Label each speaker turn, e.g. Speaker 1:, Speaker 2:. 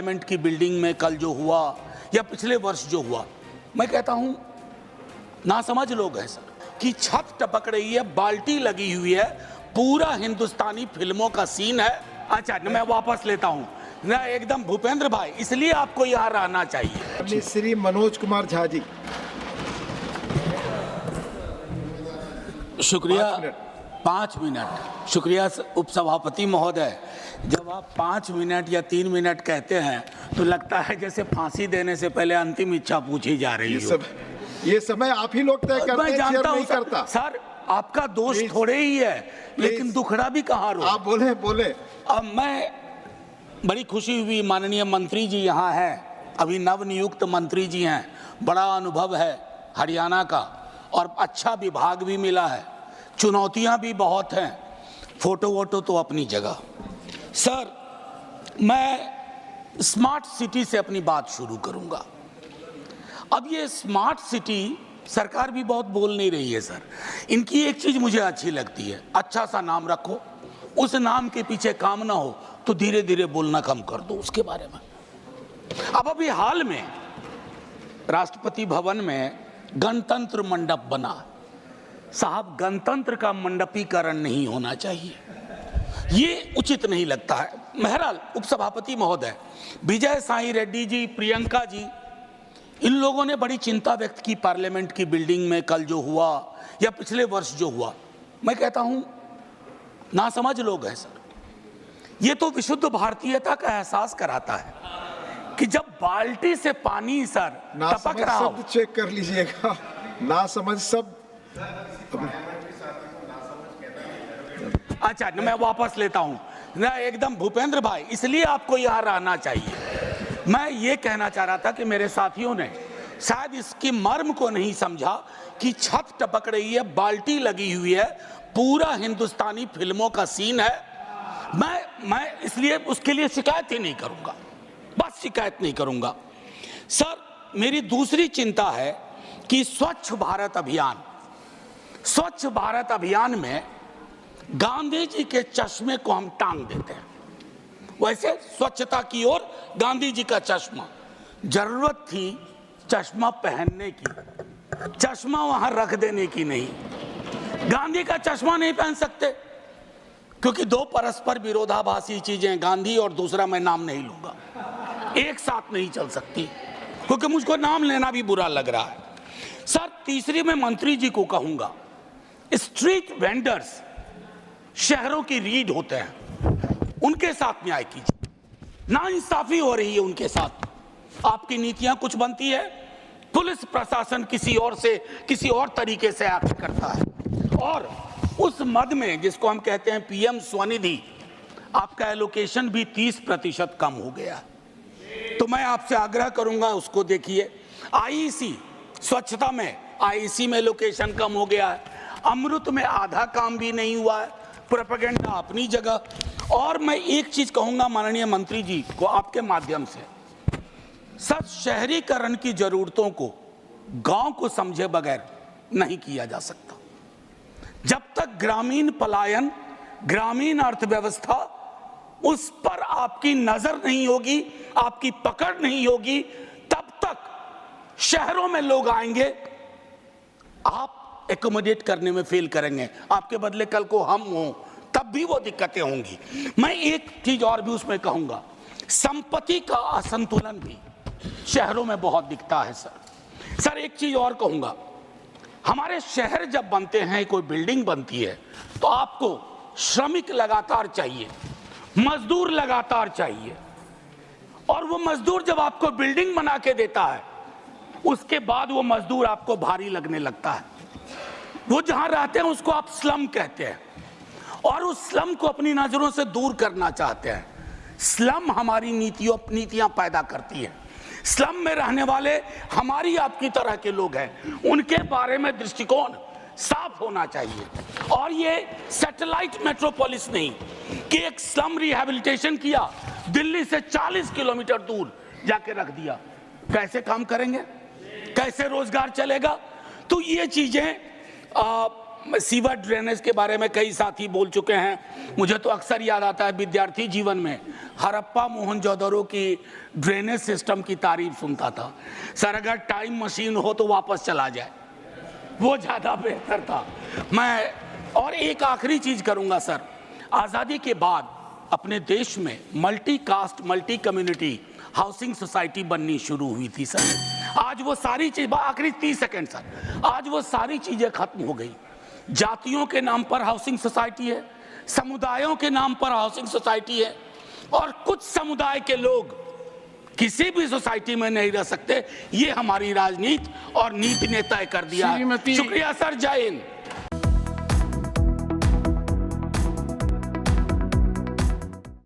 Speaker 1: Parliament की building में कल जो हुआ या पिछले वर्ष जो हुआ, मैं कहता हूं नासमझ लोग हैं सर कि छत टपक रही है, बाल्टी लगी हुई है, पूरा हिंदुस्तानी फिल्मों का सीन है। अच्छा, मैं वापस लेता हूं ना, एकदम भूपेंद्र भाई, इसलिए आपको यहाँ रहना चाहिए।
Speaker 2: श्री मनोज कुमार झा जी,
Speaker 1: शुक्रिया। 5 मिनट। शुक्रिया उपसभापति महोदय। जब आप 5 मिनट या 3 मिनट कहते हैं तो लगता है जैसे फांसी देने से पहले अंतिम इच्छा पूछी जा रही है।
Speaker 2: ये समय आप ही लोग तय करते हैं,
Speaker 1: मैं जानता हूं
Speaker 2: नहीं करता।
Speaker 1: सर, आपका दोष थोड़े ही है, लेकिन दुखड़ा भी कहाँ रो।
Speaker 2: आप बोले।
Speaker 1: अब मैं बड़ी खुशी हुई, माननीय मंत्री जी यहाँ हैं, अभी नवनियुक्त मंत्री जी हैं, बड़ा अनुभव है हरियाणा का और अच्छा विभाग भी मिला है, चुनौतियां भी बहुत हैं, फोटो वोटो तो अपनी जगह। सर, मैं स्मार्ट सिटी से अपनी बात शुरू करूंगा। अब ये स्मार्ट सिटी सरकार भी बहुत बोल नहीं रही है सर। इनकी एक चीज मुझे अच्छी लगती है, अच्छा सा नाम रखो, उस नाम के पीछे काम ना हो तो धीरे धीरे बोलना कम कर दो उसके बारे में। अब अभी हाल में राष्ट्रपति भवन में गणतंत्र मंडप बना। साहब, गणतंत्र का मंडपीकरण नहीं होना चाहिए, ये उचित नहीं लगता है। बहरहाल उपसभापति महोदय, विजय साई रेड्डी जी, प्रियंका जी, इन लोगों ने बड़ी चिंता व्यक्त की पार्लियामेंट की बिल्डिंग में कल जो हुआ या पिछले वर्ष जो हुआ। मैं कहता हूं नासमझ लोग हैं सर। ये तो विशुद्ध भारतीयता का एहसास कराता है कि जब बाल्टी से पानी सर टपक रहा हो।
Speaker 2: शब्द चेक कर लीजिएगा, नासमझ शब्द।
Speaker 1: अच्छा, मैं वापस लेता हूं ना, एकदम भूपेंद्र भाई, इसलिए आपको यहां रहना चाहिए। मैं ये कहना चाह रहा था कि मेरे साथियों ने शायद इसकी मर्म को नहीं समझा कि छत टपक रही है, बाल्टी लगी हुई है, पूरा हिंदुस्तानी फिल्मों का सीन है। मैं इसलिए उसके लिए शिकायत ही नहीं करूंगा, बस शिकायत नहीं करूंगा। सर, मेरी दूसरी चिंता है कि स्वच्छ भारत अभियान में गांधी जी के चश्मे को हम टांग देते हैं। वैसे स्वच्छता की ओर गांधी जी का चश्मा, जरूरत थी चश्मा पहनने की, चश्मा वहां रख देने की नहीं। गांधी का चश्मा नहीं पहन सकते क्योंकि दो परस्पर विरोधाभासी चीजें, गांधी और दूसरा मैं नाम नहीं लूंगा, एक साथ नहीं चल सकती क्योंकि मुझको नाम लेना भी बुरा लग रहा है। सर, तीसरी मैं मंत्री जी को कहूंगा, स्ट्रीट वेंडर्स शहरों की रीढ़ होते हैं, उनके साथ न्याय कीजिए। नाइंसाफी हो रही है उनके साथ, आपकी नीतियां कुछ बनती है, पुलिस प्रशासन किसी और तरीके से एक्ट करता है, और उस मद में जिसको हम कहते हैं पीएम स्वनिधि, आपका एलोकेशन भी 30% कम हो गया। तो मैं आपसे आग्रह करूंगा उसको देखिए। आईईसी स्वच्छता में, आईईसी में एलोकेशन कम हो गया है, अमृत में आधा काम भी नहीं हुआ है, प्रोपेगेंडा अपनी जगह। और मैं एक चीज कहूंगा माननीय मंत्री जी को आपके माध्यम से, सर, शहरीकरण की जरूरतों को गांव को समझे बगैर नहीं किया जा सकता। जब तक ग्रामीण पलायन, ग्रामीण अर्थव्यवस्था, उस पर आपकी नजर नहीं होगी, आपकी पकड़ नहीं होगी, तब तक शहरों में लोग आएंगे, आप एकोमोडेट करने में फेल करेंगे। आपके बदले कल को हम हों तब भी वो दिक्कतें होंगी। मैं एक चीज और भी उसमें कहूंगा, संपत्ति का असंतुलन भी शहरों में बहुत दिखता है सर। एक चीज और कहूंगा, हमारे शहर जब बनते हैं, कोई बिल्डिंग बनती है, तो आपको श्रमिक लगातार चाहिए, मजदूर लगातार चाहिए, और वो मजदूर जब आपको बिल्डिंग बना के देता है, उसके बाद वो मजदूर आपको भारी लगने लगता है। वो जहां रहते हैं उसको आप स्लम कहते हैं, और उस स्लम को अपनी नजरों से दूर करना चाहते हैं। स्लम हमारी नीतियां पैदा करती है। स्लम में रहने वाले हमारी आपकी तरह के लोग हैं, उनके बारे में दृष्टिकोण साफ होना चाहिए। और ये सैटेलाइट मेट्रोपोलिस नहीं कि एक स्लम रिहैबिलिटेशन किया, दिल्ली से 40 किलोमीटर दूर जाके रख दिया। कैसे काम करेंगे, कैसे रोजगार चलेगा? तो ये चीजें सीवर ड्रेनेज के बारे में कई साथी बोल चुके हैं। मुझे तो अक्सर याद आता है विद्यार्थी जीवन में हड़प्पा मोहनजोदड़ो की ड्रेनेज सिस्टम की तारीफ सुनता था। सर अगर टाइम मशीन हो तो वापस चला जाए, वो ज़्यादा बेहतर था। मैं और एक आखिरी चीज़ करूँगा सर, आज़ादी के बाद अपने देश में multi caste multi community housing society बननी शुरू हुई थी सर। आज वो सारी चीज, आखिरी 30 सेकंड सर, आज वो सारी चीजें खत्म हो गई। जातियों के नाम पर हाउसिंग सोसाइटी है, समुदायों के नाम पर हाउसिंग सोसाइटी है, और कुछ समुदाय के लोग किसी भी सोसाइटी में नहीं रह सकते। ये हमारी राजनीति और नीति ने तय कर दिया है। शुक्रिया सर, जय हिंद।